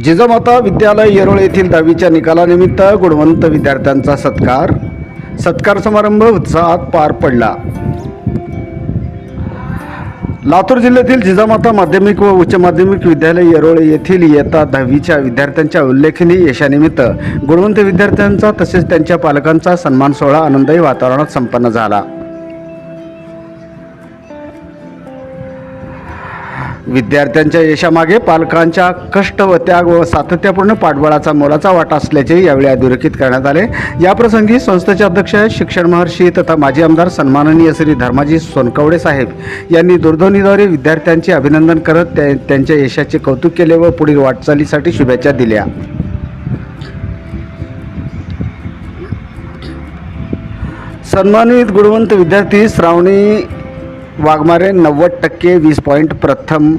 जिजामाता विद्यालय येरोळ येथील 10वीच्या निकालानिमित्त गुणवंत विद्यार्थ्यांचा सत्कार समारंभ उत्साहात पार पडला। लातूर जिल्ह्यातील जिजामाता माध्यमिक व उच्च माध्यमिक विद्यालय येरोळ येथील इयत्ता 10वीच्या विद्यार्थ्यांच्या उल्लेखनीय यशानिमित्त गुणवंत विद्यार्थ्यांचा तसेच त्यांच्या पालकांचा सन्मान सोहळा आनंददायी वातावरणात संपन्न झाला। विद्यार्थ्यांच्या यशामागे पालकांच्या कष्ट व त्याग व सातत्यपूर्ण पाठबळाचा मोलाचा वाटा असल्याचे यावेळी अधोरेखित करण्यात आले। याप्रसंगी संस्थेचे अध्यक्ष शिक्षण महर्षी तथा माजी आमदार सन्माननीय श्री धर्माजी सोनकवडे साहेब यांनी दूरध्वनीद्वारे विद्यार्थ्यांचे अभिनंदन करत त्यांच्या यशाचे कौतुक केले व पुढील वाटचालीसाठी शुभेच्छा दिल्या। सन्मानित गुणवंत विद्यार्थी श्रावणी वाघमारे 90% 20 पॉईंट, प्रथम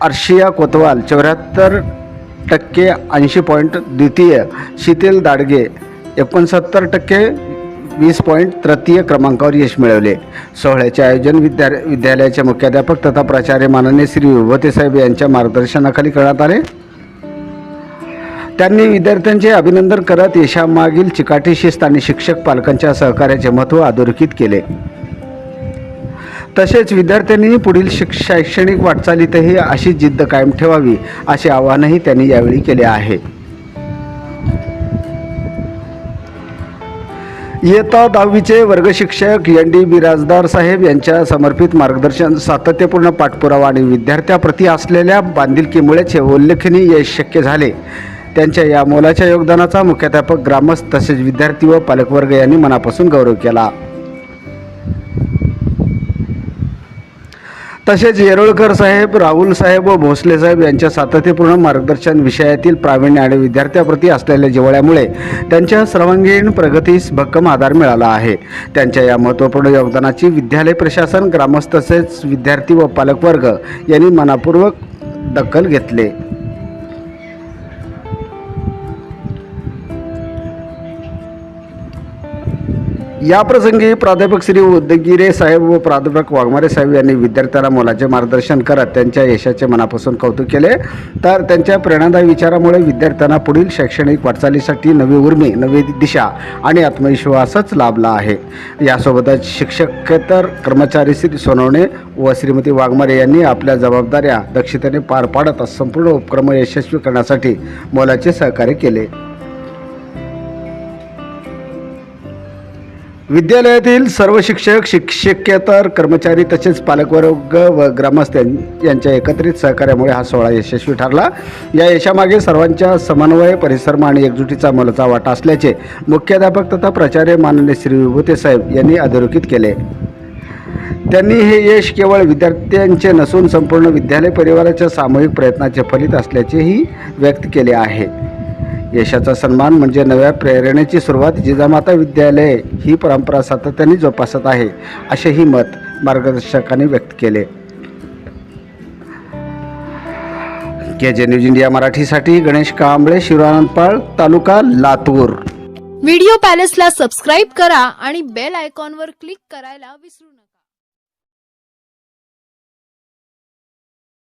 अर्शिया कोतवाल 74% 80 पॉईंट, द्वितीय शीतल दाडगे 69% 20 पॉईंट तृतीय क्रमांकावर यश मिळवले। सोहळ्याचे आयोजन विद्यालयाचे मुख्याध्यापक तथा प्राचार्य माननीय श्री विभूते साहेब यांच्या मार्गदर्शनाखाली करण्यात आले। त्यांनी विद्यार्थ्यांचे अभिनंदन करत यशामागील चिकाटी शिस्त आणि शिक्षक पालकांच्या सहकार्याचे महत्त्व अधोरेखित केले। तसेच विद्यार्थ्यांनी पुढील शैक्षणिक वाटचालीतही अशी जिद्द कायम ठेवावी असे आवाहनही त्यांनी यावेळी केले आहे। इयत्ता 10वीचे वर्ग शिक्षक ND बिराजदार साहेब यांच्या समर्पित मार्गदर्शन, सातत्यपूर्ण पाठपुरावा आणि विद्यार्थ्याप्रती असलेल्या बांधिलकीमुळेच हे उल्लेखनीय यश शक्य झाले। त्यांच्या या मोलाच्या योगदानाचा मुख्याध्यापक, ग्रामस्थ तसेच विद्यार्थी व पालकवर्ग यांनी मनापासून गौरव केला। तसेच येरोळकर साहेब, राहुल साहेब व भोसले साहेब यांच्या सातत्यपूर्ण मार्गदर्शन, विषयातील प्रावीण्य आणि विद्यार्थ्याप्रती असलेल्या जिव्हाळ्यामुळे त्यांच्या सर्वांगीण प्रगतीस भक्कम आधार मिळाला आहे। त्यांच्या या महत्त्वपूर्ण योगदानाची विद्यालय प्रशासन, ग्रामस्थ तसेच विद्यार्थी व पालकवर्ग यांनी मनपूर्वक दखल घेतले। याप्रसंगी प्राध्यापक श्री उदगीरे साहेब व प्राध्यापक वाघमारे साहेब यांनी विद्यार्थ्यांना मोलाचे मार्गदर्शन करत त्यांच्या यशाचे मनापासून कौतुक केले। तर त्यांच्या प्रेरणादायी विचारामुळे विद्यार्थ्यांना पुढील शैक्षणिक वाटचालीसाठी नवी उर्मी, नवी दिशा आणि आत्मविश्वासच लाभला आहे। यासोबतच शिक्षकेतर कर्मचारी श्री सोनवणे व श्रीमती वाघमारे यांनी आपल्या जबाबदाऱ्या दक्षतेने पार पाडत संपूर्ण उपक्रम यशस्वी करण्यासाठी मोलाचे सहकार्य केले। विद्यालयातील सर्व शिक्षक, शिक्षकेतर कर्मचारी तसेच पालकवर्ग व ग्रामस्थ यांच्या एकत्रित सहकार्यामुळे हा सोहळा यशस्वी ठरला। या यशामागे सर्वांच्या समन्वय, परिश्रम आणि एकजुटीचा मोलाचा वाटा असल्याचे मुख्याध्यापक तथा प्राचार्य माननीय श्री विभूते साहेब यांनी अधोरेखित केले। त्यांनी हे यश केवळ विद्यार्थ्यांचे नसून संपूर्ण विद्यालय परिवाराच्या सामूहिक प्रयत्नाचे फलित असल्याचेही व्यक्त केले आहे। यशाचा सन्मान म्हणजे नव्या प्रेरणेची सुरुवात। जिजामाता विद्यालय ही परंपरा सातत्याने जोपासत आहे असेही मत मार्गदर्शकांनी व्यक्त केले। KJ न्यूज इंडिया मराठीसाठी गणेश कांबळे, शिवरानंदपाळ, तालुका लातूर। व्हिडिओ पॅलेसला सबस्क्राइब करा आणि बेल आयकॉनवर क्लिक करायला विसरू नका।